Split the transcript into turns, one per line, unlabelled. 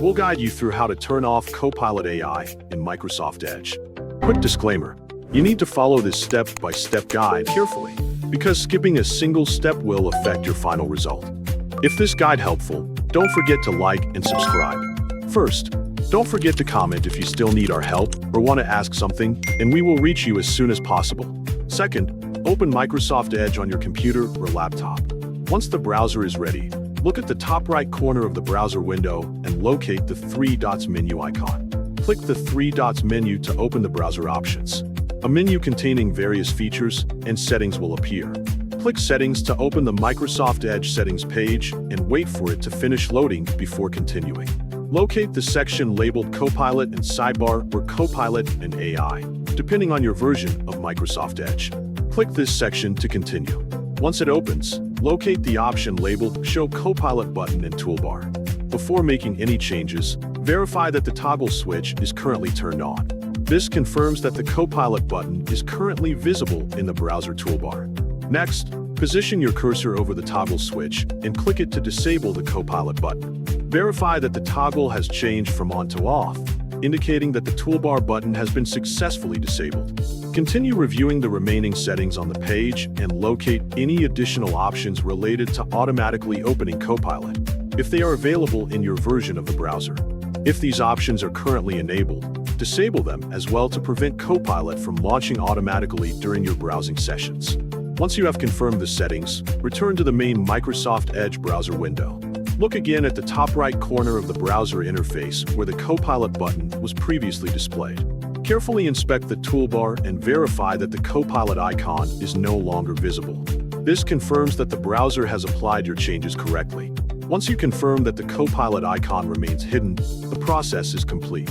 we'll guide you through how to turn off Copilot AI in Microsoft Edge. Quick disclaimer, you need to follow this step-by-step guide carefully, because skipping a single step will affect your final result. If this guide helpful, don't forget to like and subscribe. First, don't forget to comment if you still need our help or want to ask something, and we will reach you as soon as possible. Second, open Microsoft Edge on your computer or laptop. Once the browser is ready, look at the top right corner of the browser window and locate the three dots menu icon. Click the three dots menu to open the browser options. A menu containing various features and settings will appear. Click Settings to open the Microsoft Edge settings page and wait for it to finish loading before continuing. Locate the section labeled Copilot and sidebar or Copilot and AI, depending on your version of Microsoft Edge. Click this section to continue. Once it opens, locate the option labeled Show Copilot button and toolbar. Before making any changes, verify that the toggle switch is currently turned on. This confirms that the Copilot button is currently visible in the browser toolbar. Next, position your cursor over the toggle switch and click it to disable the Copilot button. Verify that the toggle has changed from on to off, indicating that the toolbar button has been successfully disabled. Continue reviewing the remaining settings on the page and locate any additional options related to automatically opening Copilot, if they are available in your version of the browser. If these options are currently enabled, disable them as well to prevent Copilot from launching automatically during your browsing sessions. Once you have confirmed the settings, return to the main Microsoft Edge browser window. Look again at the top right corner of the browser interface where the Copilot button was previously displayed. Carefully inspect the toolbar and verify that the Copilot icon is no longer visible. This confirms that the browser has applied your changes correctly. Once you confirm that the Copilot icon remains hidden, the process is complete.